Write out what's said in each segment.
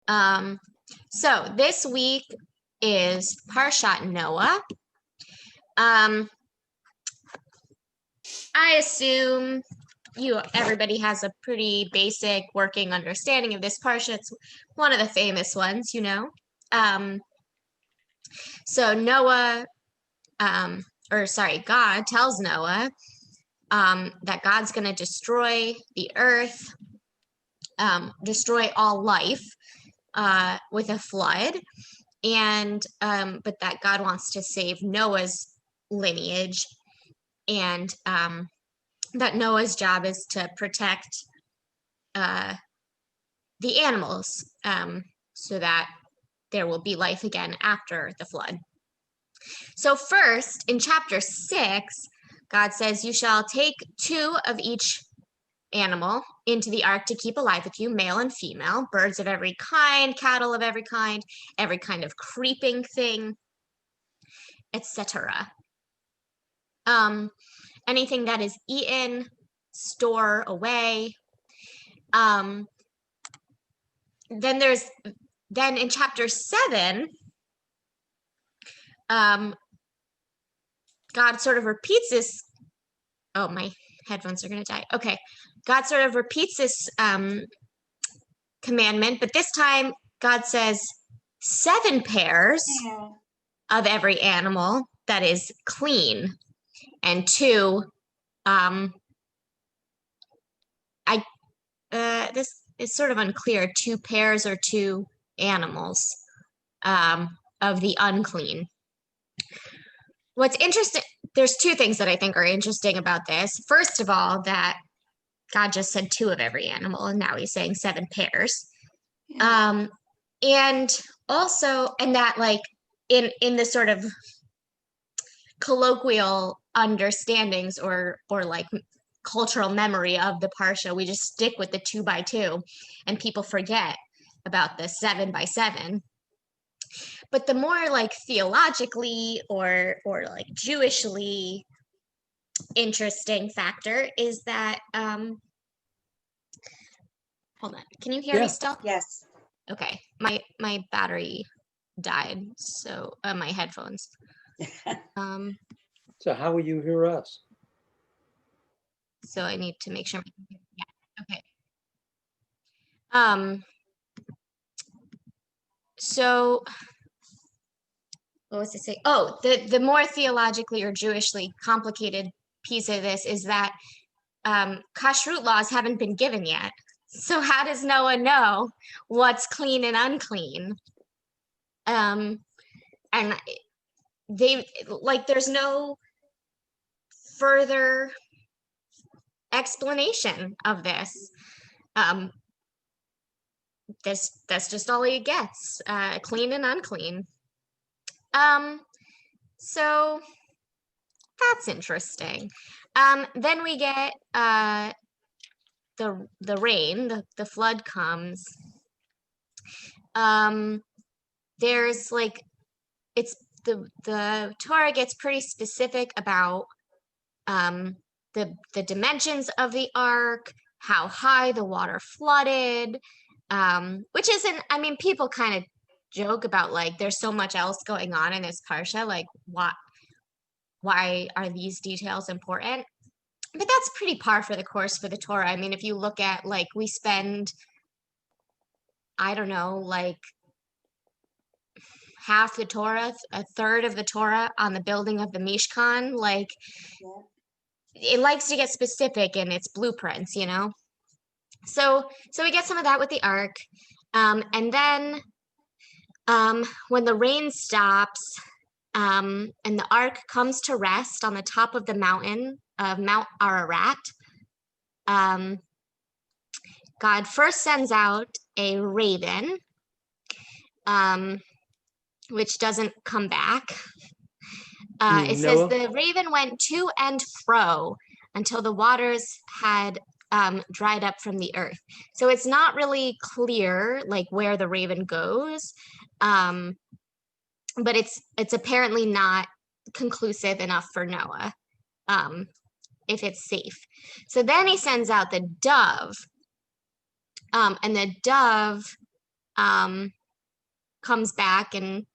So this week is Parashat Noah. I assume everybody has a pretty basic working understanding of this parsha. It's one of the famous ones, So Noah, God tells Noah that God's going to destroy the earth, destroy all life with a flood, and but that God wants to save Noah's lineage, and that Noah's job is to protect the animals so that there will be life again after the flood. So first, in chapter 6, God says, "You shall take 2 of each animal into the ark to keep alive with you, male and female, birds of every kind, cattle of every kind of creeping thing, etc. Anything that is eaten, store away." Then in chapter 7, God sort of repeats this. Oh, my headphones are going to die. Okay. God sort of repeats this commandment, but this time God says 7 pairs of every animal that is clean, and 2, this is sort of unclear, 2 pairs or 2 animals of the unclean. What's interesting, there's 2 things that I think are interesting about this. First of all, that God just said 2 of every animal, and now he's saying 7 pairs. And also, and that like in the sort of colloquial understandings or like cultural memory of the parsha, we just stick with the 2 by 2, and people forget about the 7 by 7. But the more like theologically or like Jewishly interesting factor is that hold on, can you hear me still? Yes. Okay, my battery died, so my headphones. So how will you hear us? So I need to make sure. Yeah. Okay. So what was I saying? Oh, the more theologically or Jewishly complicated piece of this is that kashrut laws haven't been given yet. So how does Noah know what's clean and unclean? And there's no further explanation of this. That's just all he gets, clean and unclean. So that's interesting. Then we get the rain, the flood comes. There's like, it's the Torah gets pretty specific about the dimensions of the ark, how high the water flooded, which isn't, I mean, people kind of joke about like there's so much else going on in this parsha, like why are these details important? But that's pretty par for the course for the Torah. I mean, if you look at like we spend, I don't know, like half the Torah, a third of the Torah on the building of the Mishkan, like it likes to get specific in its blueprints, So we get some of that with the ark. And then when the rain stops and the ark comes to rest on the top of the mountain of Mount Ararat, God first sends out a raven, which doesn't come back. It says the raven went to and fro until the waters had dried up from the earth. So it's not really clear like where the raven goes, but it's apparently not conclusive enough for Noah, if it's safe. So then he sends out the dove, and the dove comes back, and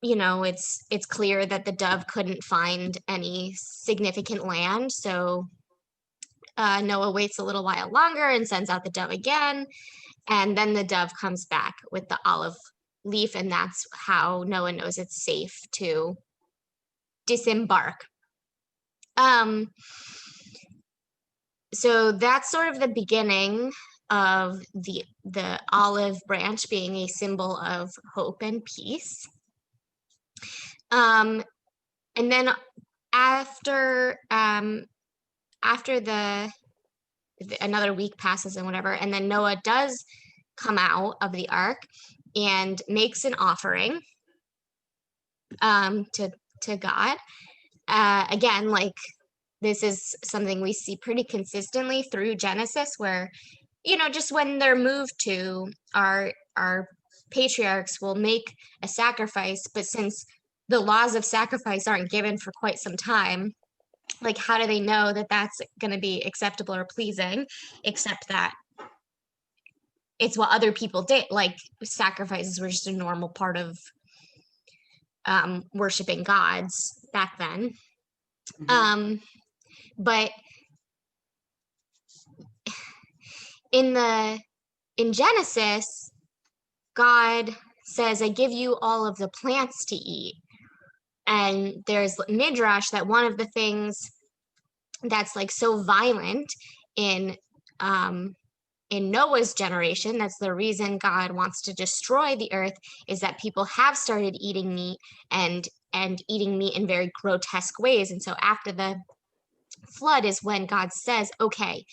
it's clear that the dove couldn't find any significant land. So Noah waits a little while longer and sends out the dove again. And then the dove comes back with the olive leaf, and that's how Noah knows it's safe to disembark. So that's sort of the beginning of the olive branch being a symbol of hope and peace. And then after another week passes and whatever, and then Noah does come out of the ark and makes an offering to God. Again, like, this is something we see pretty consistently through Genesis, where just when they're moved to, our patriarchs will make a sacrifice, but since the laws of sacrifice aren't given for quite some time, like, how do they know that that's going to be acceptable or pleasing, except that it's what other people did. Like, sacrifices were just a normal part of worshiping gods back then. But in Genesis, God says, I give you all of the plants to eat. And there's midrash that one of the things that's like so violent in Noah's generation, that's the reason God wants to destroy the earth, is that people have started eating meat and eating meat in very grotesque ways. And so after the flood is when God says, okay,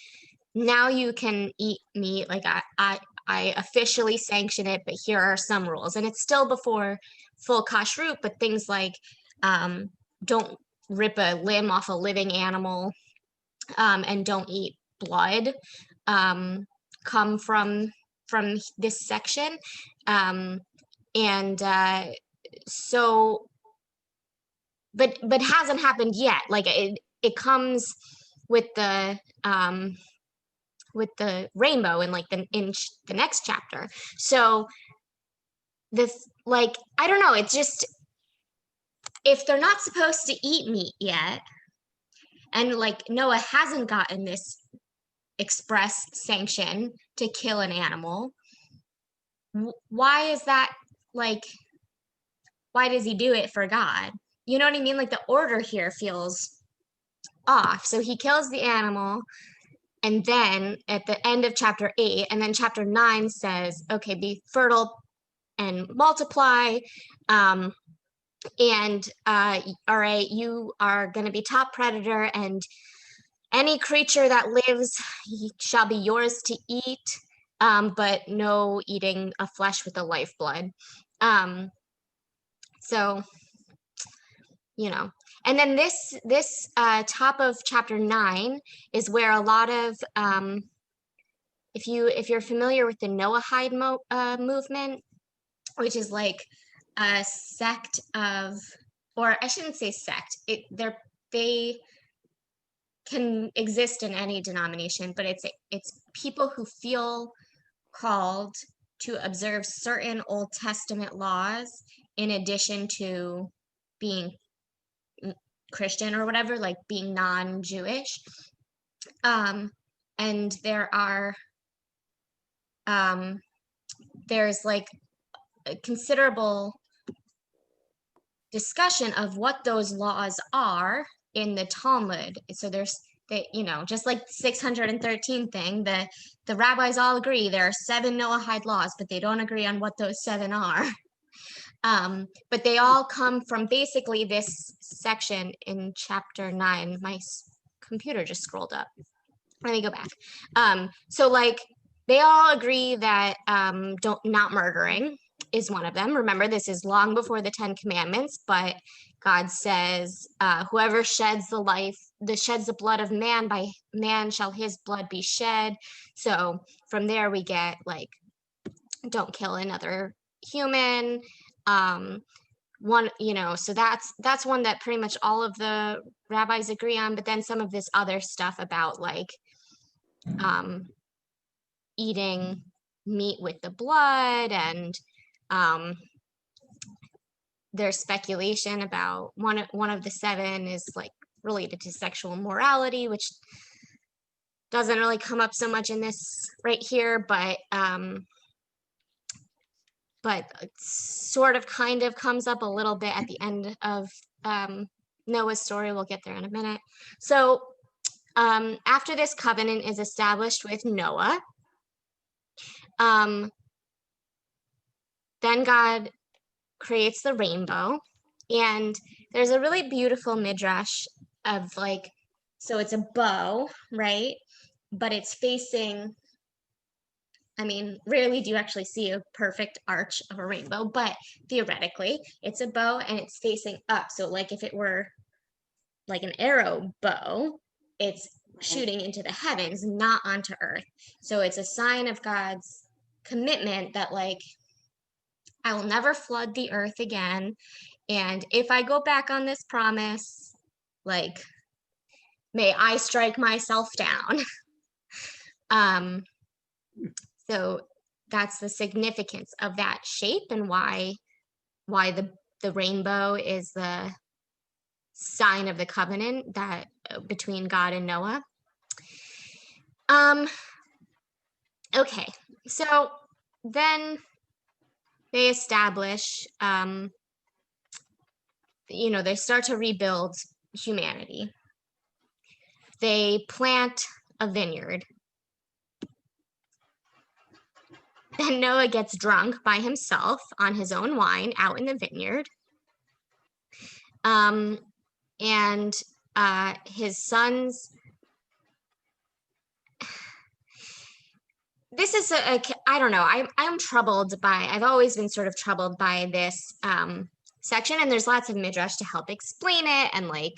now you can eat meat. Like, I officially sanction it, but here are some rules. And it's still before full kashrut, but things like don't rip a limb off a living animal, and don't eat blood, come from this section. So, but hasn't happened yet. Like, it comes with the rainbow in, like, in the next chapter. So this, like, I don't know, it's just, if they're not supposed to eat meat yet, and like Noah hasn't gotten this express sanction to kill an animal, why is that? Like, why does he do it for God? You know what I mean? Like, the order here feels off. So he kills the animal, and then at the end of chapter 8, and then chapter 9 says, okay, be fertile and multiply. All right, you are going to be top predator, and any creature that lives shall be yours to eat, but no eating of flesh with the lifeblood. So, and then this top of chapter 9 is where a lot of, if you're familiar with the Noahide movement, which is like a sect of, or I shouldn't say sect, they can exist in any denomination, but it's people who feel called to observe certain Old Testament laws in addition to being Christian or whatever, like being non-Jewish. And there's like a considerable discussion of what those laws are in the Talmud. So there's just like 613 thing, the rabbis all agree there are 7 Noahide laws, but they don't agree on what those 7 are. But they all come from basically this section in chapter 9. My computer just scrolled up. Let me go back. So like, they all agree that not murdering is one of them. Remember, this is long before the 10 Commandments, but God says, whoever sheds the blood of man, by man shall his blood be shed. So from there we get, like, don't kill another human. So that's one that pretty much all of the rabbis agree on. But then some of this other stuff about, like, eating meat with the blood, and there's speculation about one of the seven is like related to sexual morality, which doesn't really come up so much in this right here, but it sort of kind of comes up a little bit at the end of Noah's story. We'll get there in a minute. So after this covenant is established with Noah, then God creates the rainbow, and there's a really beautiful midrash of like, so it's a bow, right? But it's facing, I mean, rarely do you actually see a perfect arch of a rainbow, but theoretically, it's a bow and it's facing up. So like if it were like an arrow bow, it's shooting into the heavens, not onto earth. So it's a sign of God's commitment that like, I will never flood the earth again. And if I go back on this promise, like, may I strike myself down. So that's the significance of that shape, and why the rainbow is the sign of the covenant that between God and Noah. Okay, so then they establish, they start to rebuild humanity. They plant a vineyard. Then Noah gets drunk by himself on his own wine out in the vineyard. And his sons, this is I don't know, I'm troubled by, I've always been sort of troubled by this section, and there's lots of midrash to help explain it, and like,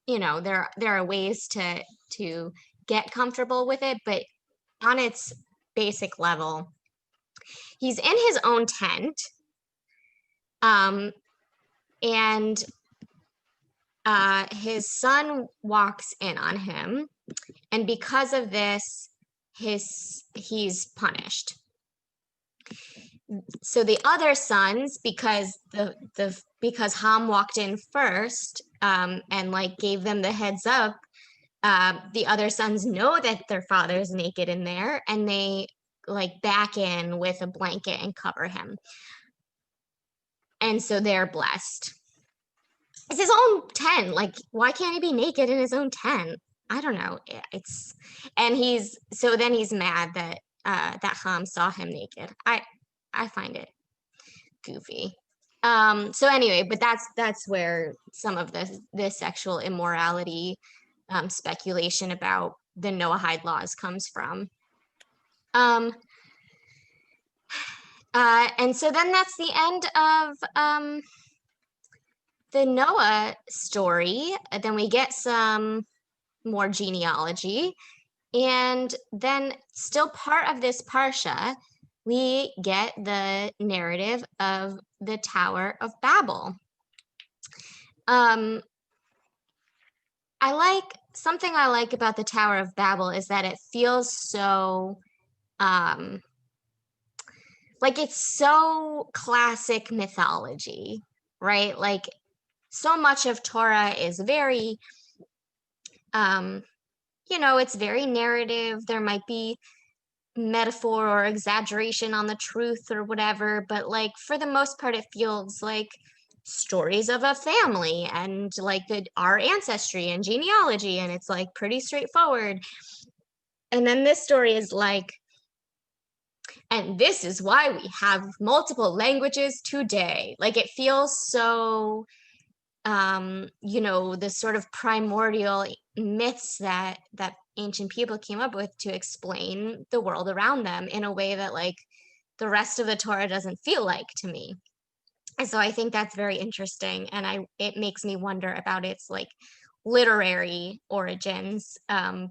there are ways to get comfortable with it, but on its basic level, he's in his own tent, and his son walks in on him, and because of this, he's punished. So the other sons, because because Ham walked in first, and like gave them the heads up, the other sons know that their father's naked in there, and they like back in with a blanket and cover him. And so they're blessed. It's his own tent. Like, why can't he be naked in his own tent? I don't know. And then he's mad that that Ham saw him naked. I find it goofy. So anyway, but that's where some of the sexual immorality speculation about the Noahide laws comes from. And so then that's the end of the Noah story. Then we get some more genealogy, and then still part of this parsha, we get the narrative of the Tower of Babel. Something I like about the Tower of Babel is that it feels so like it's so classic mythology, right? Like so much of Torah is very it's very narrative. There might be metaphor or exaggeration on the truth or whatever, but like for the most part, it feels like stories of a family and like our ancestry and genealogy, and it's like pretty straightforward. And then this story is like, and this is why we have multiple languages today. Like it feels so the sort of primordial myths that ancient people came up with to explain the world around them in a way that like the rest of the Torah doesn't feel like to me. And so I think that's very interesting, and it makes me wonder about its like literary origins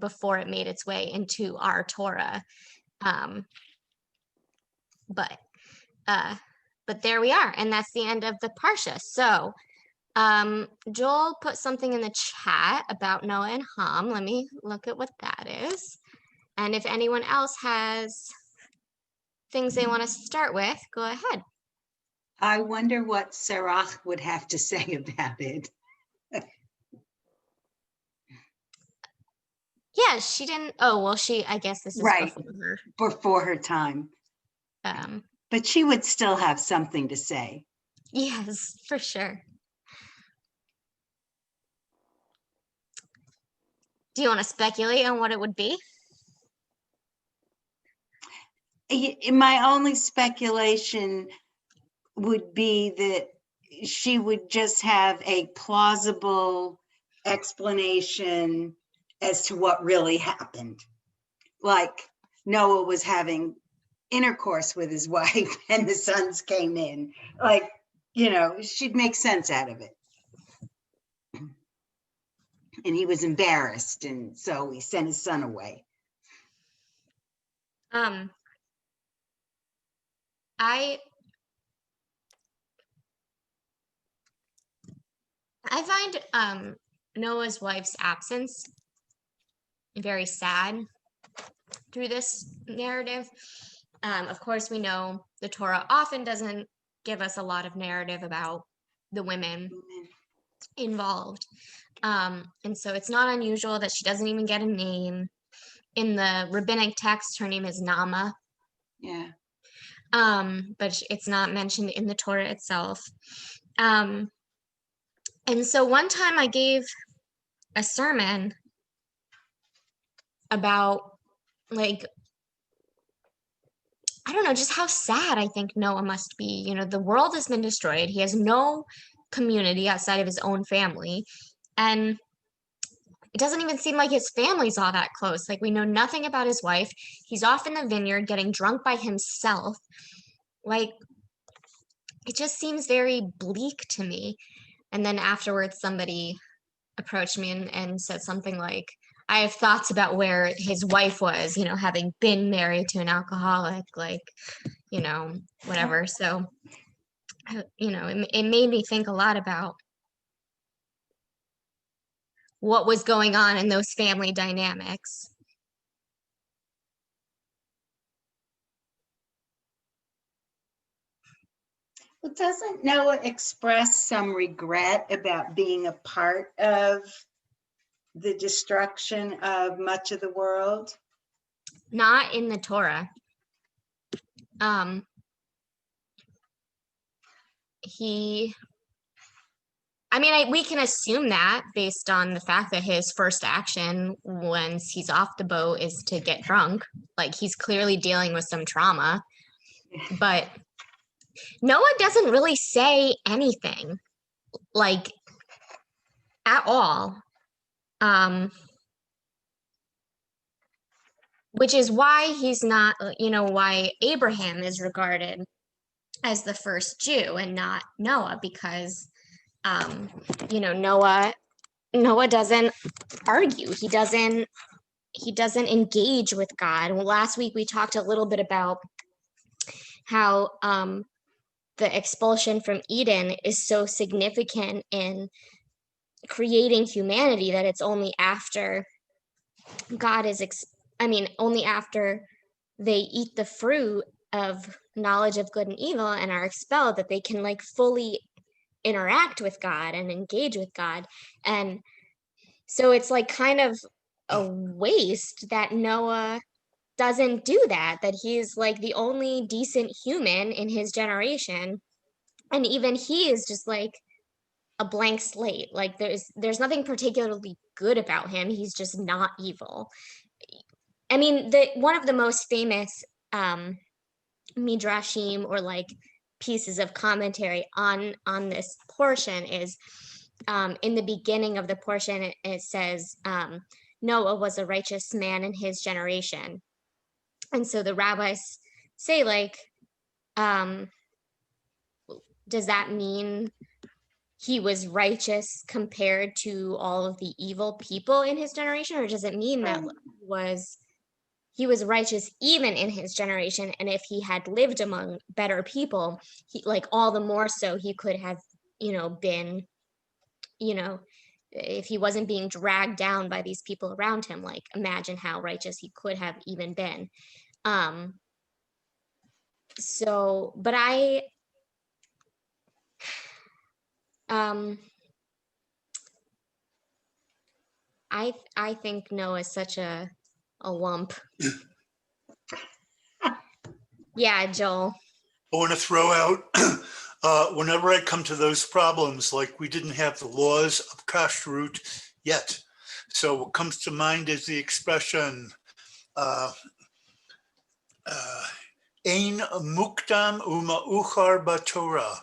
before it made its way into our Torah. But there we are, and that's the end of the parsha. So Joel put something in the chat about Noah and Ham. Let me look at what that is. And if anyone else has things they want to start with, go ahead. I wonder what Sarah would have to say about it. Yeah, she didn't. Oh, well, I guess this is Right, before her. before her time. Um, But she would still have something to say. yes, for sure. Do you want to speculate on what it would be? My only speculation would be that she would just have a plausible explanation as to what really happened. Like Noah was having intercourse with his wife and the sons came in. Like, she'd make sense out of it. And he was embarrassed, and so he sent his son away. Um, I I find Noah's wife's absence very sad through this narrative. Of course, we know the Torah often doesn't give us a lot of narrative about the women involved. And so it's not unusual that she doesn't even get a name. In the rabbinic text, her name is Nama. Yeah. But it's not mentioned in the Torah itself. And so one time I gave a sermon about, like, I don't know, just how sad I think Noah must be. The world has been destroyed. He has no community outside of his own family. And it doesn't even seem like his family's all that close. Like, we know nothing about his wife. He's off in the vineyard getting drunk by himself. Like, it just seems very bleak to me. And then afterwards, somebody approached me and said something like, I have thoughts about where his wife was, having been married to an alcoholic, like, whatever. So, it made me think a lot about what was going on in those family dynamics. Well, doesn't Noah express some regret about being a part of the destruction of much of the world? Not in the Torah. He we can assume that based on the fact that his first action once he's off the boat is to get drunk. Like, he's clearly dealing with some trauma. But Noah doesn't really say anything, like, at all. Which is why he's not, why Abraham is regarded as the first Jew and not Noah, because, Noah doesn't argue. He doesn't engage with God. Well, last week we talked a little bit about how the expulsion from Eden is so significant in creating humanity that it's only after God is, only after they eat the fruit of knowledge of good and evil and are expelled that they can, like, fully interact with God and engage with God. And so it's like kind of a waste that Noah doesn't do that, that he's like the only decent human in his generation. And even he is just like a blank slate. Like, there's nothing particularly good about him. He's just not evil. The one of the most famous midrashim, or like pieces of commentary on this portion, is in the beginning of the portion. It says Noah was a righteous man in his generation. And so the rabbis say, like, does that mean he was righteous compared to all of the evil people in his generation, or does it mean that he was righteous even in his generation, and if he had lived among better people, he, like, all the more so he could have, been, if he wasn't being dragged down by these people around him, like, imagine how righteous he could have even been. So, but um, I think Noah's such a lump. Yeah, Joel. I want to throw out, whenever I come to those problems, like we didn't have the laws of kashrut yet. So what comes to mind is the expression, uh, ein mukdam uma'uchar b'Torah.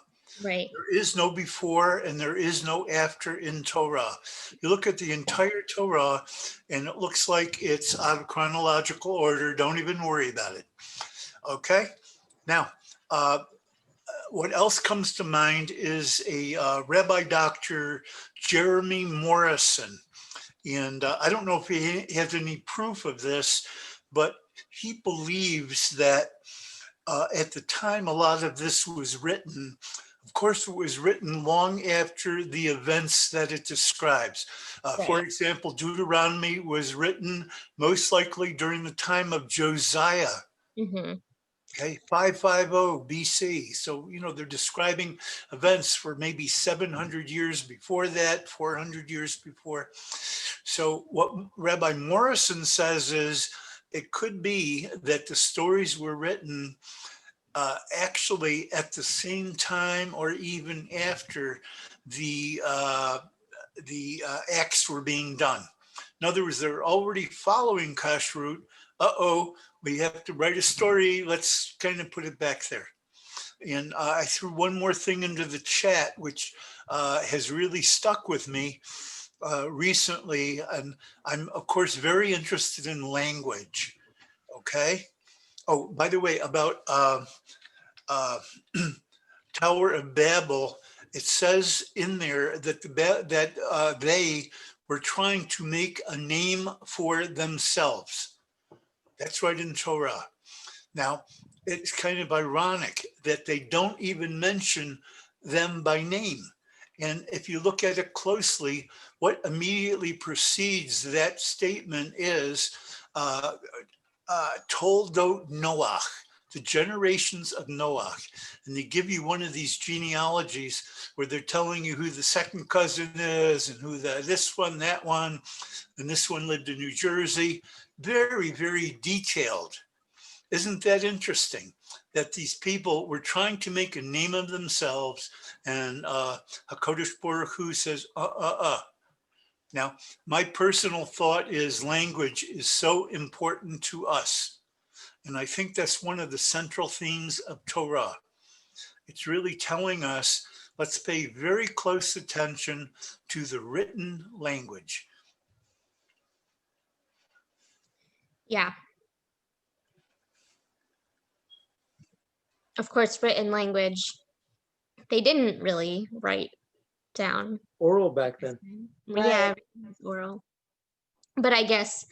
Right. There is no before and there is no after in Torah. You look at the entire Torah and it looks like it's out of chronological order. Don't even worry about it. Okay. Now, what else comes to mind is a Rabbi Dr. Jeremy Morrison. And I don't know if he has any proof of this, but he believes that at the time a lot of this was written, of course, it was written long after the events that it describes. For Right. example, Deuteronomy was written most likely during the time of Josiah. Mm-hmm. Okay, 550 BC. So, they're describing events for maybe 700 years before that, 400 years before. So, what Rabbi Morrison says is it could be that the stories were written actually at the same time or even after the acts were being done. In other words, they're already following kashrut. We have to write a story. Let's kind of put it back there. And I threw one more thing into the chat, which has really stuck with me recently. And I'm, of course, very interested in language. Okay. Oh, by the way, about uh, Tower of Babel, it says in there that they were trying to make a name for themselves. That's right in Torah. Now, it's kind of ironic that they don't even mention them by name. And if you look at it closely, what immediately precedes that statement is Toldot Noach, the generations of Noah. And they give you one of these genealogies where they're telling you who the second cousin is and who this one, that one, and this one lived in New Jersey. Very, very detailed. Isn't that interesting that these people were trying to make a name of themselves, and HaKadosh Baruch Hu says, Now, my personal thought is language is so important to us. And I think that's one of the central themes of Torah. It's really telling us, let's pay very close attention to the written language. Yeah. Of course, written language, they didn't really write down. Oral back then. Yeah, oral. But I guess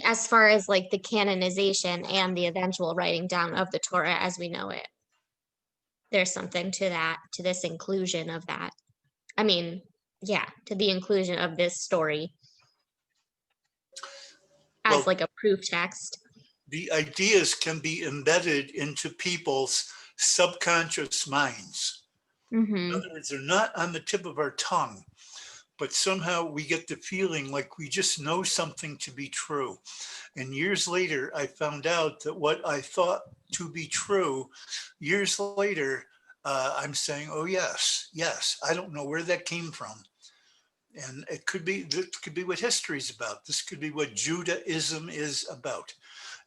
as far as like the canonization and the eventual writing down of the Torah as we know it, there's something to that, to this inclusion of that. I mean, yeah, to the inclusion of this story as Well, like a proof text. the ideas can be embedded into people's subconscious minds. In Mm-hmm. other words, they're not on the tip of our tongue, but somehow we get the feeling like we just know something to be true. And years later, I found out that what I thought to be true, years later, I'm saying, oh, yes, I don't know where that came from. And this could be what history is about. This could be what Judaism is about.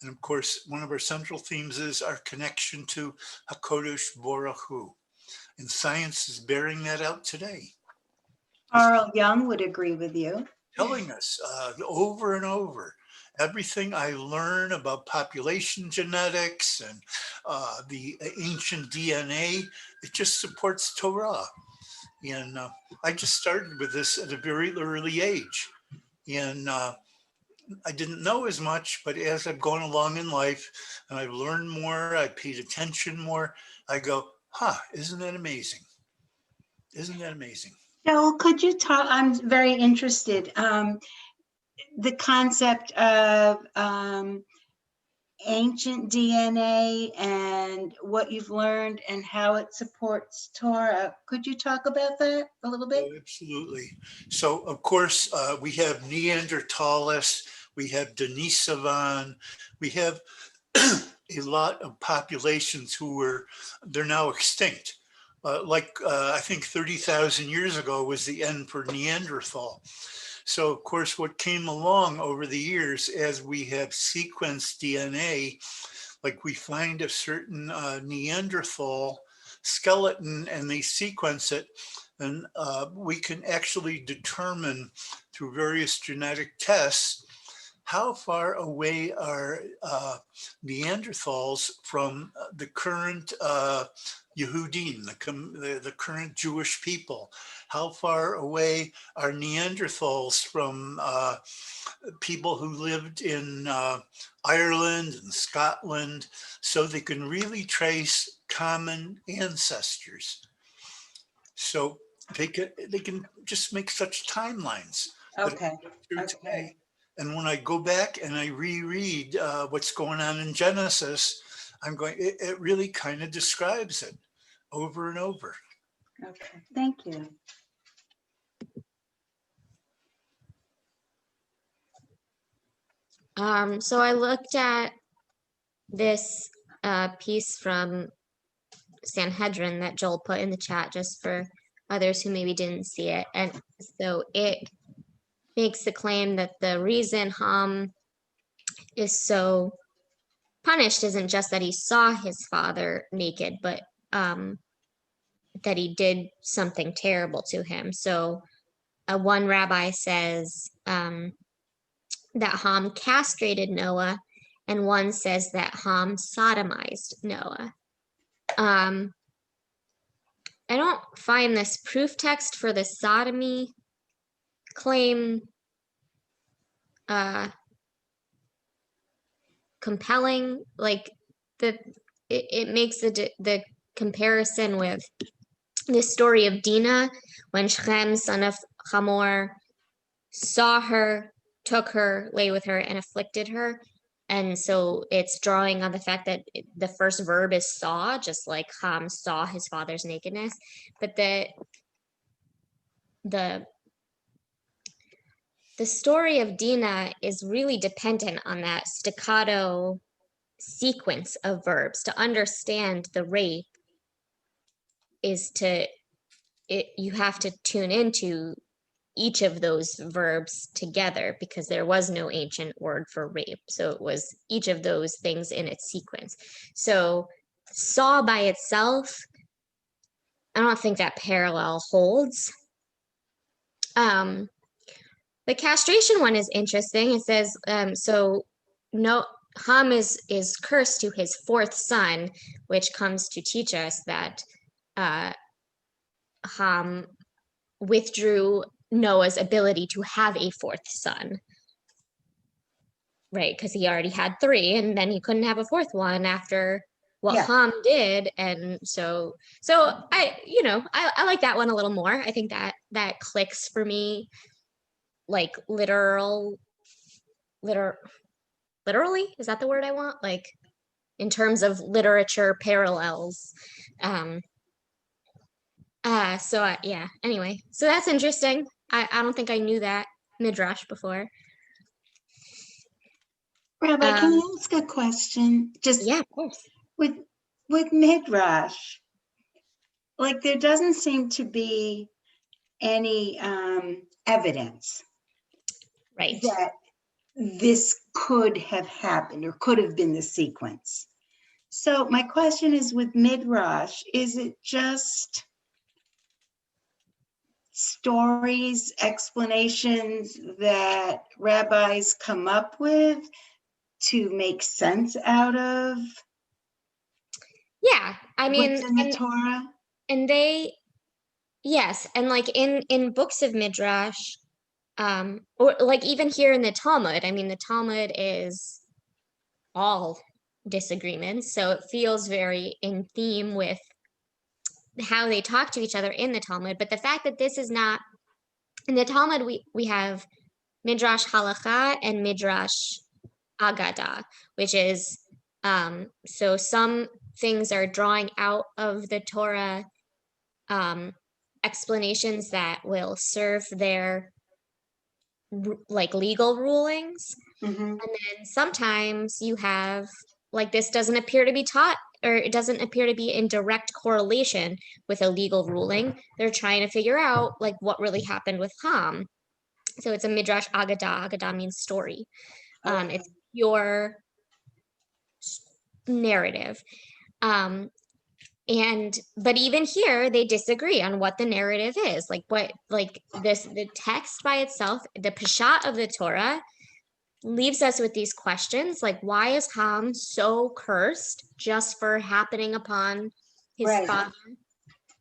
And of course, one of our central themes is our connection to HaKadosh Baruch Hu. And science is bearing that out today. Carl Jung would agree with you. Telling us over and over everything I learn about population genetics and the ancient DNA, it just supports Torah. And I just started with this at a very early age. And I didn't know as much, but as I've gone along in life and I've learned more, I paid attention more, I go, isn't that amazing? Isn't that amazing? Joel, could you talk? I'm very interested. The concept of ancient DNA and what you've learned and how it supports Torah. Could you talk about that a little bit? Oh, absolutely. So, of course, we have Neanderthalis, we have Denisovan, we have a lot of populations they're now extinct. I think 30,000 years ago was the end for Neanderthal. So, of course, what came along over the years as we have sequenced DNA, like we find a certain Neanderthal skeleton and they sequence it, and we can actually determine through various genetic tests how far away are Neanderthals from the current Yehudim, the current Jewish people? How far away are Neanderthals from people who lived in Ireland and Scotland? So they can really trace common ancestors. So they can just make such timelines. Okay. Today. And when I go back and I reread what's going on in Genesis, it really kind of describes it over and over. Okay. Thank you. So I looked at this piece from Sanhedrin that Joel put in the chat just for others who maybe didn't see it. And so it makes the claim that the reason Ham is so punished isn't just that he saw his father naked, but that he did something terrible to him. So one rabbi says that Ham castrated Noah, and one says that Ham sodomized Noah. I don't find this proof text for the sodomy claim compelling. Like it makes the comparison with the story of Dinah when Shechem, son of Hamor, saw her, took her, lay with her, and afflicted her. And so it's drawing on the fact that the first verb is saw, just like Ham saw his father's nakedness. But the story of Dinah is really dependent on that staccato sequence of verbs. To understand the rape is you have to tune into each of those verbs together because there was no ancient word for rape. So it was each of those things in its sequence. So saw by itself, I don't think that parallel holds. The castration one is interesting. It says, so no, Ham is cursed to his fourth son, which comes to teach us that Ham withdrew Noah's ability to have a fourth son, right? Because he already had three, and then he couldn't have a fourth one after what Ham did. And so I like that one a little more. I think that clicks for me, like literally, is that the word I want? Like in terms of literature parallels. Yeah, anyway, so that's interesting. I don't think I knew that midrash before. Rabbi, can I ask a question? Yeah, of course. With midrash, like there doesn't seem to be any evidence, right, that this could have happened or could have been the sequence. So my question is, with midrash, is it just stories, explanations that rabbis come up with to make sense out of? Yeah, I mean, what's in the Torah? And yes, and like in books of midrash, or like even here in the Talmud, I mean, the Talmud is all disagreements, so it feels very in theme with how they talk to each other in the Talmud. But the fact that this is not in the Talmud, we have midrash halacha and midrash agada, which is So some things are drawing out of the Torah explanations that will serve their like legal rulings. Mhm. And then sometimes you have like this doesn't appear to be taught or it doesn't appear to be in direct correlation with a legal ruling. They're trying to figure out like what really happened with Ham. So it's a Midrash Agadah. Agadah means story. Okay. It's your narrative. Um, but even here they disagree on what the narrative is. Like what like this the text by itself, the Peshat of the Torah leaves us with these questions like why is Ham so cursed just for happening upon his Right. father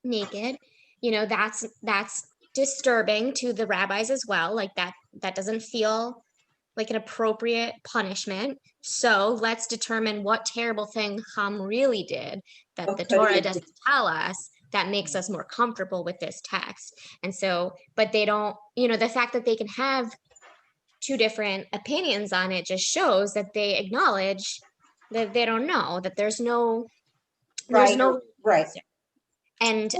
naked? You know, that's disturbing to the rabbis as well. Like that doesn't feel like an appropriate punishment. So let's determine what terrible thing Ham really did that What the could he Torah have doesn't tell us that makes us more comfortable with this text. And so, but they don't, you know, the fact that they can have two different opinions on it just shows that they acknowledge that they don't know, that there's no Right. Right. answer. And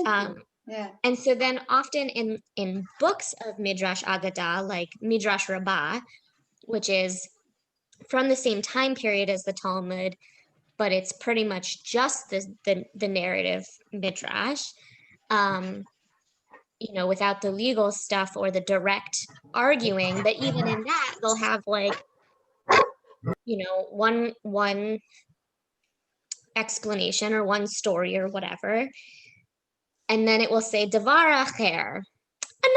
Yeah. and so then often in books of Midrash Agadah, like Midrash Rabbah, which is from the same time period as the Talmud, but it's pretty much just the narrative Midrash, you know, without the legal stuff or the direct arguing. But even in that, they'll have like, you know, one explanation or one story or whatever, and then it will say Devar Acher,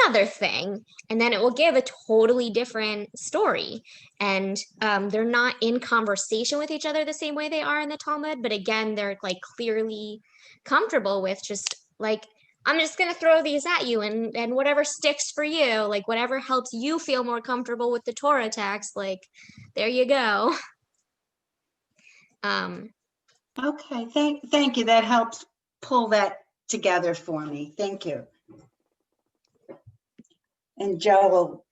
another thing, and then it will give a totally different story. And they're not in conversation with each other the same way they are in the Talmud, but again, they're like clearly comfortable with just like, I'm just gonna throw these at you and whatever sticks for you, like whatever helps you feel more comfortable with the Torah text, like there you go. Okay. Thank you. That helps pull that together for me. Thank you. And Joel,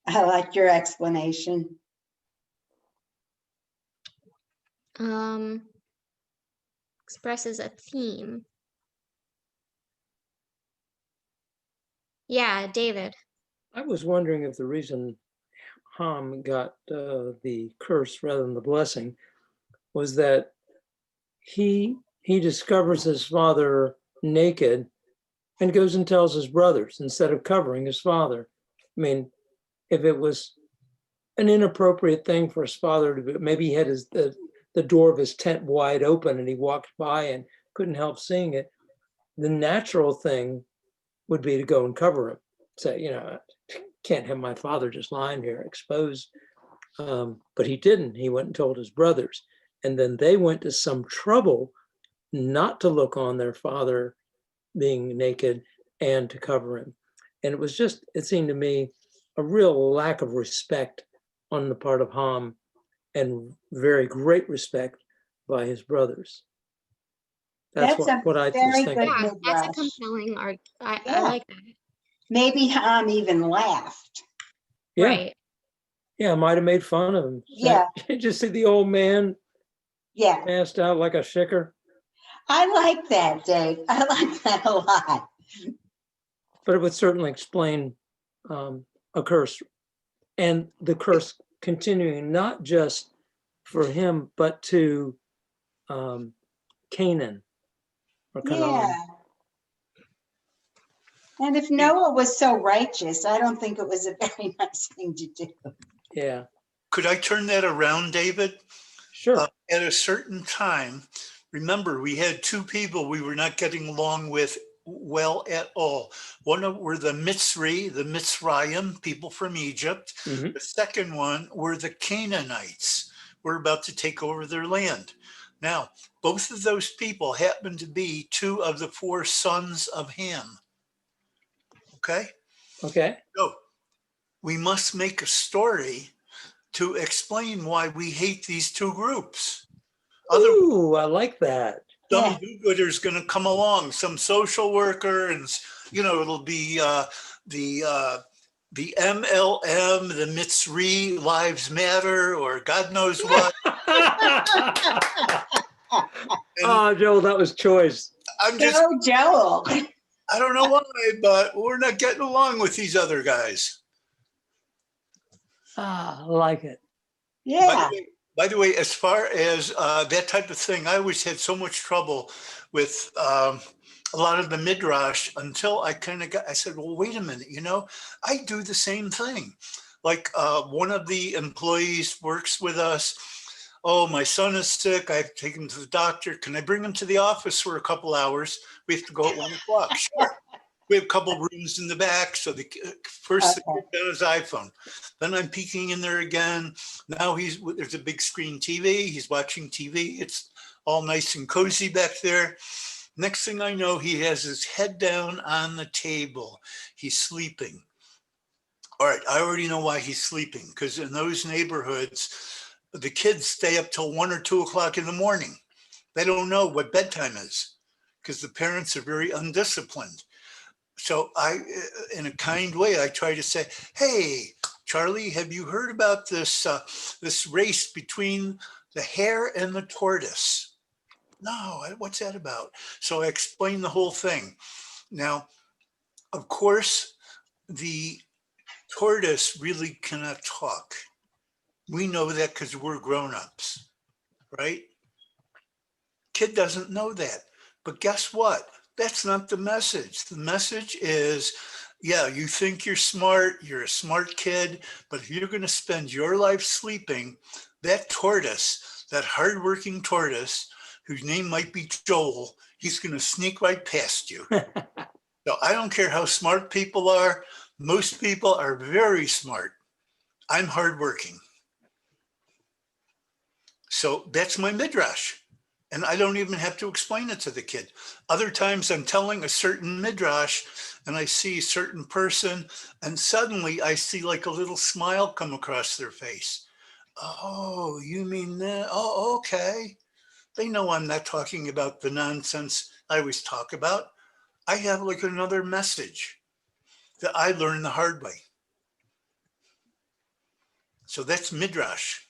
I like your explanation. Expresses a theme. Yeah, David. I was wondering if the reason Ham got the curse rather than the blessing was that he discovers his father naked and goes and tells his brothers instead of covering his father. I mean, if it was an inappropriate thing for his father to do, maybe he had the door of his tent wide open and he walked by and couldn't help seeing it. The natural thing would be to go and cover him. Say, you know, can't have my father just lying here exposed. But he didn't. He went and told his brothers. And then they went to some trouble not to look on their father being naked and to cover him. And it was just, it seemed to me, a real lack of respect on the part of Ham and very great respect by his brothers. That's what I was thinking. Yeah, that's a compelling argument. I like that. Maybe Ham even laughed. Yeah. Right. Yeah, might have made fun of him. Yeah. Just see the old man passed out like a shicker. I like that, Dave. I like that a lot. But it would certainly explain a curse, and the curse continuing not just for him, but to Canaan or Canaan. Yeah. And if Noah was so righteous, I don't think it was a very nice thing to do. Yeah. Could I turn that around, David? Sure. At a certain time, remember, we had two people we were not getting along with well at all. One were the Mitzrayim, people from Egypt. Mm-hmm. The second one were the Canaanites. We're about to take over their land. Now, both of those people happen to be two of the four sons of Ham. Okay. So we must make a story to explain why we hate these two groups. Ooh, I like that. Some do-gooder's going to come along, some social worker, and it'll be the MLM, the Mitzri Lives Matter, or God knows what. Oh, Joel, that was choice. I'm just, Go, Joel. I don't know why, but we're not getting along with these other guys. I like it. Yeah. By the way, as far as that type of thing, I always had so much trouble with a lot of the midrash until I I said, well, wait a minute, I do the same thing. Like one of the employees works with us. Oh, my son is sick. I have to take him to the doctor. Can I bring him to the office for a couple hours? We have to go at 1:00. Sure. We have a couple rooms in the back. So the first thing on his iPhone. Then I'm peeking in there again. Now there's a big screen TV. He's watching TV. It's all nice and cozy back there. Next thing I know, he has his head down on the table. He's sleeping. All right, I already know why he's sleeping, because in those neighborhoods, the kids stay up till 1 or 2 o'clock in the morning. They don't know what bedtime is because the parents are very undisciplined. So in a kind way, I try to say, hey, Charlie, have you heard about this race between the hare and the tortoise? No, what's that about? So I explain the whole thing. Now, of course, the tortoise really cannot talk. We know that because we're grown-ups, right? Kid doesn't know that. But guess what? That's not the message. The message is, yeah, you think you're a smart kid, but if you're going to spend your life sleeping, that tortoise, that hardworking tortoise, whose name might be Joel, he's going to sneak right past you. So I don't care how smart people are. Most people are very smart. I'm hardworking. So that's my midrash. And I don't even have to explain it to the kid. Other times I'm telling a certain midrash and I see a certain person and suddenly I see like a little smile come across their face. Oh, you mean that? Oh, okay. They know I'm not talking about the nonsense I always talk about. I have like another message that I learned the hard way. So that's midrash.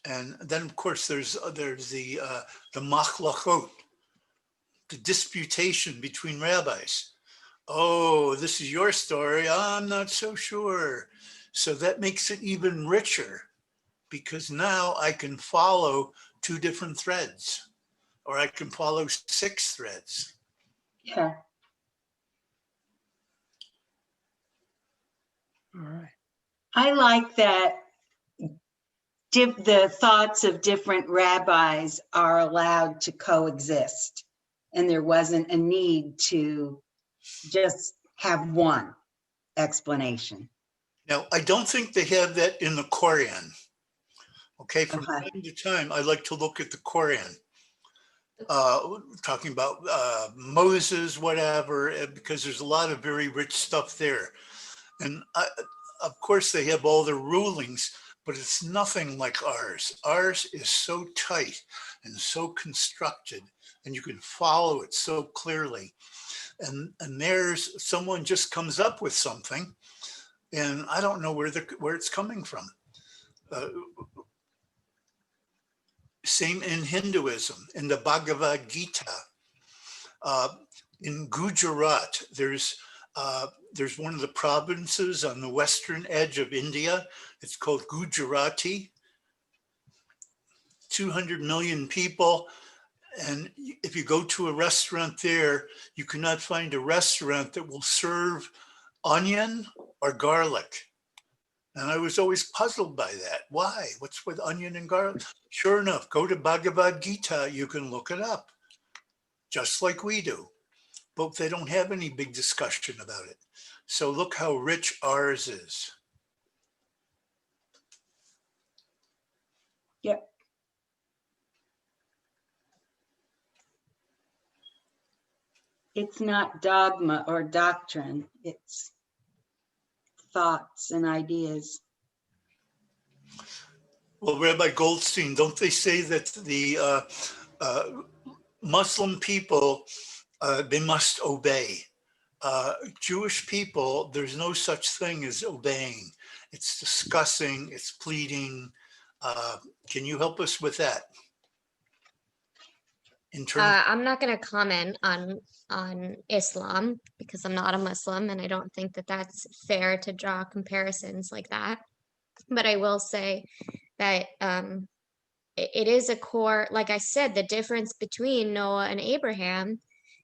And then, of course, there's the machlachot, the disputation between rabbis. Oh, this is your story. I'm not so sure. So that makes it even richer because now I can follow 2 different threads, or I can follow 6 threads. Yeah. All right. I like that the thoughts of different rabbis are allowed to coexist. And there wasn't a need to just have one explanation. Now, I don't think they have that in the Koran. Okay, from Okay. time to time, I like to look at the Koran, talking about Moses, whatever, because there's a lot of very rich stuff there. And of course, they have all the rulings, but it's nothing like ours. Ours is so tight and so constructed, and you can follow it so clearly. And there's someone just comes up with something, and I don't know where it's coming from. Same in Hinduism, in the Bhagavad Gita. In Gujarat, there's one of the provinces on the western edge of India. It's called Gujarati. 200 million people. And if you go to a restaurant there, you cannot find a restaurant that will serve onion or garlic. And I was always puzzled by that. Why? What's with onion and garlic? Sure enough, go to Bhagavad Gita, you can look it up, just like we do. But they don't have any big discussion about it. So look how rich ours is. Yep. It's not dogma or doctrine. It's thoughts and ideas. Well, Rabbi Goldstein, don't they say that the Muslim people, they must obey? Jewish people, there's no such thing as obeying. It's discussing, it's pleading. Can you help us with that? In terms, I'm not going to comment on Islam because I'm not a Muslim, and I don't think that that's fair to draw comparisons like that. But I will say that it is a core, like I said, the difference between Noah and Abraham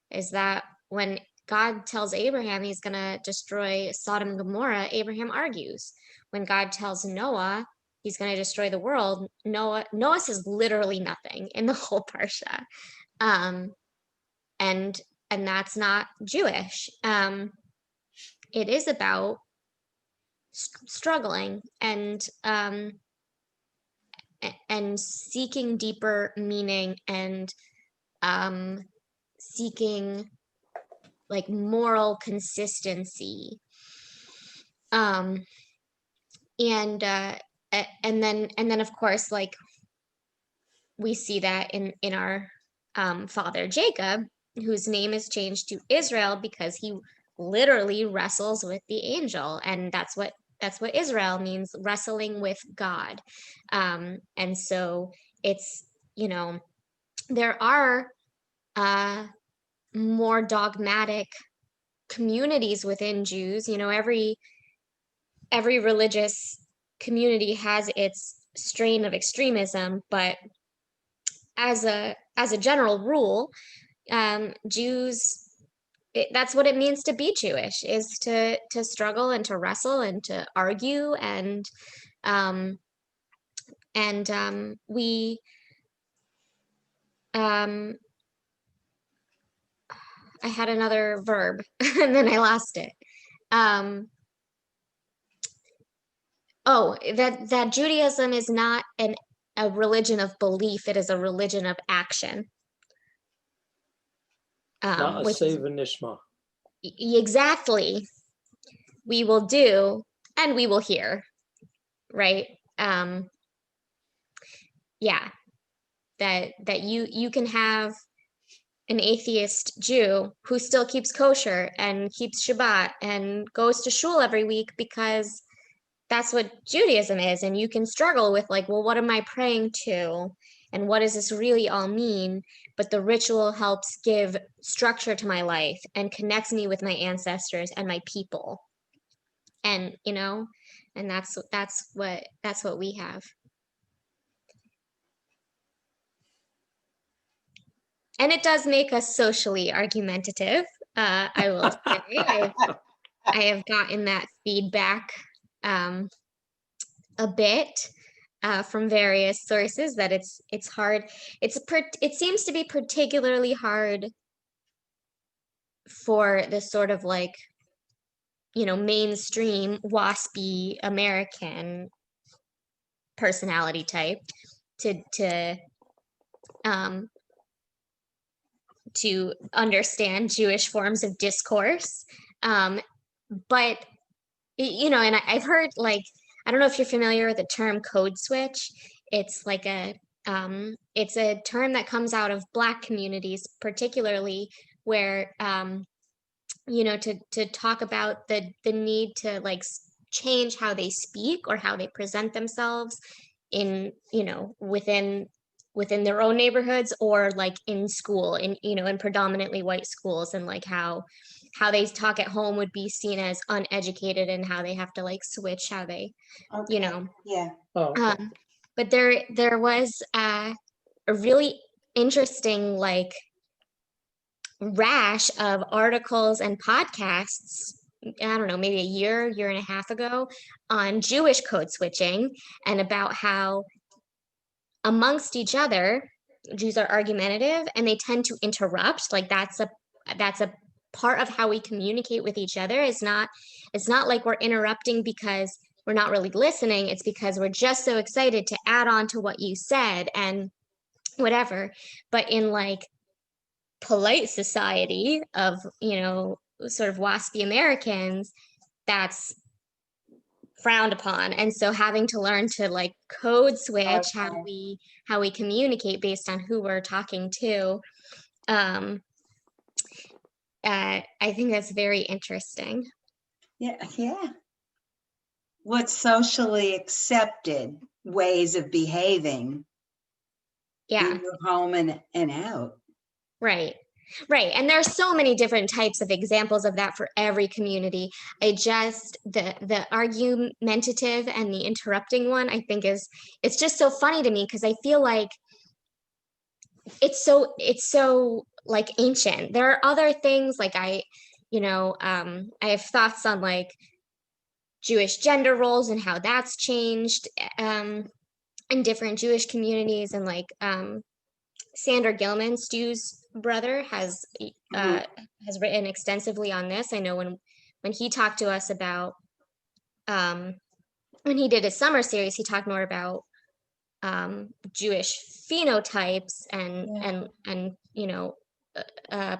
is that when God tells Abraham he's going to destroy Sodom and Gomorrah, Abraham argues. When God tells Noah he's going to destroy the world, Noah says literally nothing in the whole parsha. And that's not Jewish. It is about struggling and seeking deeper meaning and seeking like moral consistency. And then of course, like we see that in our father Jacob, whose name is changed to Israel because he literally wrestles with the angel, and that's what Israel means, wrestling with God. And so it's, there are more dogmatic communities within Jews. Every religious community has its strain of extremism, but as a general rule, Jews, that's what it means to be Jewish, is to struggle and to wrestle and to argue we I had another verb and then I lost it. That Judaism is not a religion of belief, it is a religion of action. Not a Which save and nishma. Exactly. We will do and we will hear, right? Yeah, that you can have an atheist Jew who still keeps kosher and keeps Shabbat and goes to shul every week because that's what Judaism is. And you can struggle with like, well, what am I praying to? And what does this really all mean? But the ritual helps give structure to my life and connects me with my ancestors and my people. And, and that's what we have. And it does make us socially argumentative. I will say I have gotten that feedback a bit from various sources that it's hard. It seems to be particularly hard for this sort of like, mainstream waspy American personality type to understand Jewish forms of discourse. But, and I've heard, like, I don't know if you're familiar with the term code switch. It's like it's a term that comes out of Black communities, particularly where, to talk about the need to like change how they speak or how they present themselves in, within their own neighborhoods or like in school, in predominantly white schools, and like how they talk at home would be seen as uneducated and how they have to like switch how they, Yeah. Oh, okay. But there was a really interesting like rash of articles and podcasts, I don't know, maybe a year and a half ago, on Jewish code switching and about how amongst each other, Jews are argumentative and they tend to interrupt. Like that's a part of how we communicate with each other. It's not like we're interrupting because we're not really listening. It's because we're just so excited to add on to what you said and whatever. But in like polite society of, sort of waspy Americans, that's frowned upon. And so having to learn to like code switch how we communicate based on who we're talking to, I think that's very interesting. Yeah. What's socially accepted ways of behaving Yeah. in your home and out. Right. Right. And there's so many different types of examples of that for every community. The argumentative and the interrupting one, I think it's just so funny to me because I feel like it's so like ancient. There are other things like I have thoughts on like Jewish gender roles and how that's changed in different Jewish communities, and like Sander Gilman, Stu's brother, has written extensively on this. I know when he talked to us about when he did his summer series, he talked more about Jewish phenotypes and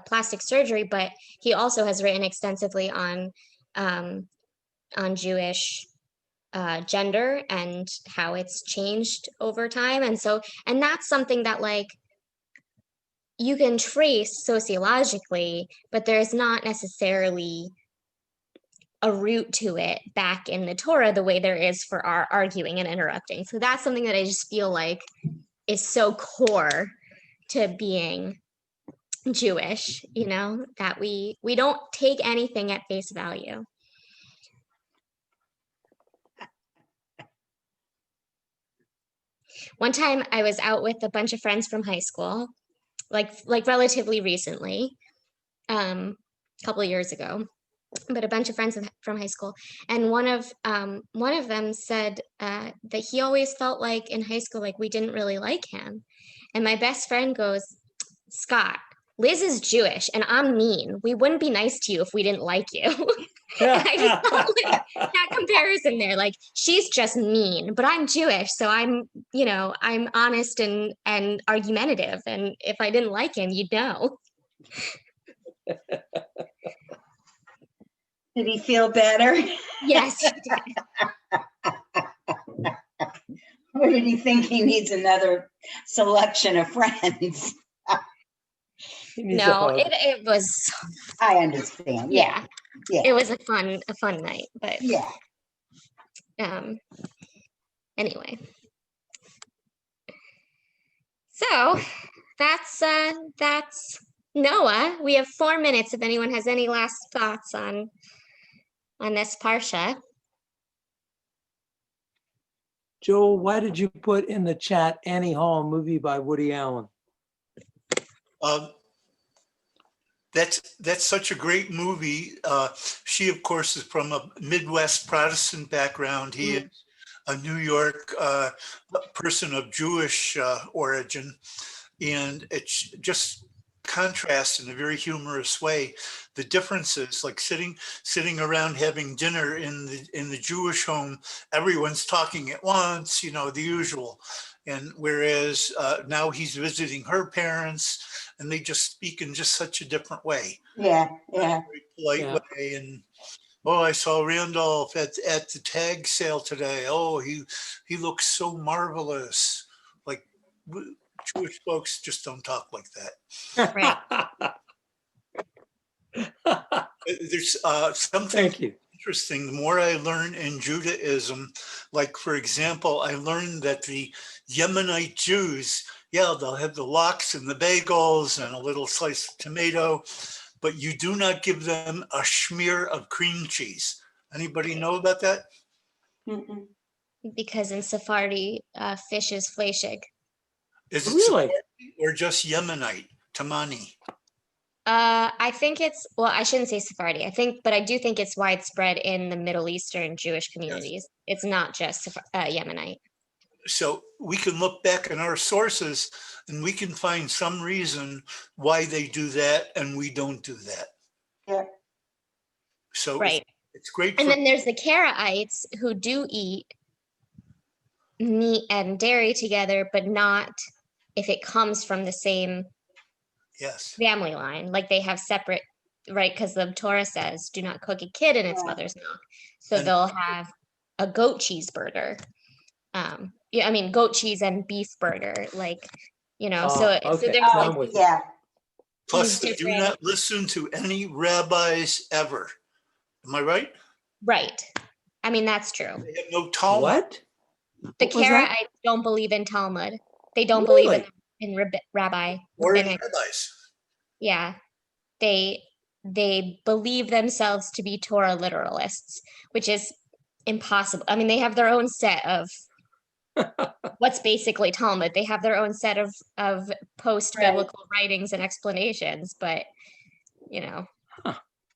plastic surgery, but he also has written extensively on Jewish gender and how it's changed over time. And that's something that like you can trace sociologically, but there's not necessarily a root to it back in the Torah the way there is for our arguing and interrupting. So that's something that I just feel like is so core to being Jewish, that we don't take anything at face value. One time I was out with a bunch of friends from high school, like relatively recently, a couple of years ago, but a bunch of friends from high school, and one of them said that he always felt like in high school like we didn't really like him, and my best friend goes, Scott, Liz is Jewish and I'm mean. We wouldn't be nice to you if we didn't like you. And I just felt like that comparison there, like she's just mean, but I'm Jewish, so I'm honest and argumentative, and if I didn't like him, you'd know. Did he feel better? Yes, he did. Or did he think he needs another selection of friends? No, it was. I understand. Yeah. Yeah. It was a fun night, but yeah. Anyway. So that's Noah. We have 4 minutes if anyone has any last thoughts on this parsha. Joel, why did you put in the chat Annie Hall, a movie by Woody Allen? That's such a great movie. She, of course, is from a Midwest Protestant background. He is a New York person of Jewish origin, and it's just contrasts in a very humorous way the differences, like sitting around having dinner in the Jewish home, everyone's talking at once, the usual. And whereas now he's visiting her parents and they just speak in just such a different way. Yeah. Very polite way. And I saw Randolph at the tag sale today. Oh, he looks so marvelous. Like Jewish folks just don't talk like that. Right. There's something Thank you. interesting. The more I learn in Judaism, like for example, I learned that the Yemenite Jews, they'll have the lox and the bagels and a little slice of tomato, but you do not give them a schmear of cream cheese. Anybody know about that? Mm-mm. Because in Sephardi, fish is fleshig. Is it Really? Sephardi or just Yemenite, Tamani? I think I shouldn't say Sephardi. But I do think it's widespread in the Middle Eastern Jewish communities. Yes. It's not just Yemenite. So we can look back in our sources and we can find some reason why they do that and we don't do that. Yeah. So right. It's great. And then there's the Karaites who do eat meat and dairy together, but not if it comes from the same family line. Like they have separate, right? Because the Torah says, do not cook a kid in its mother's milk. So they'll have a goat cheeseburger. Goat cheese and beef burger. Like, so there's Plus, they do not listen to any rabbis ever. Am I right? Right. I mean, that's true. They have no Talmud. What? The What was that? Karaites don't believe in Talmud. They don't Really? believe in rabbi, Or rabbinic. rabbis. Yeah, they believe themselves to be Torah literalists, which is impossible. I mean, they have their own set of what's basically Talmud. They have their own set of post-biblical writings and explanations, but you know,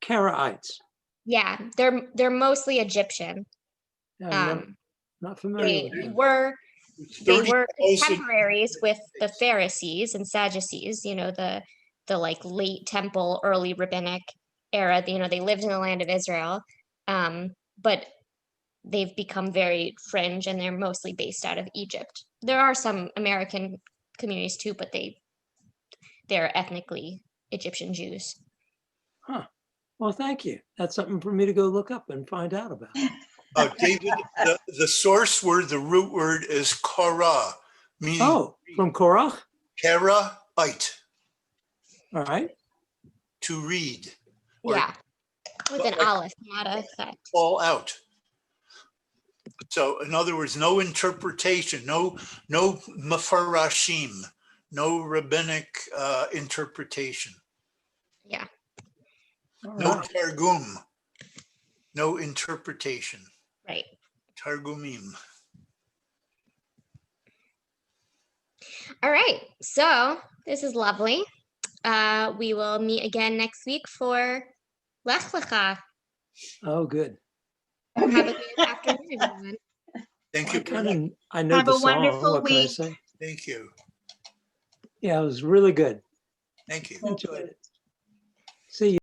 Karaites. yeah, they're mostly Egyptian. Yeah, I'm Um, not familiar they with them. were It's they 30 were also- contemporaries with the Pharisees and Sadducees, the like late temple, early rabbinic era. They lived in the land of Israel. But they've become very fringe and they're mostly based out of Egypt. There are some American communities too, but they're ethnically Egyptian Jews. Huh. Well, thank you. That's something for me to go look up and find out about. David, the source word, the root word is kara, meaning Oh, from Korach? karaite, All right. to read, or Yeah. With an like- aleph, not a chet. call out. So in other words, no interpretation, no mafarashim, no rabbinic interpretation, Yeah. All no right. targum, no interpretation, Right. targumim. All right. So this is lovely. We will meet again next week for Lech Lecha. Oh, good. Have a good afternoon, everyone. Thank I you. I know Have the a song. wonderful What can I week. say? Thank you. Yeah, it was really good. Thank you. Enjoyed it. See you.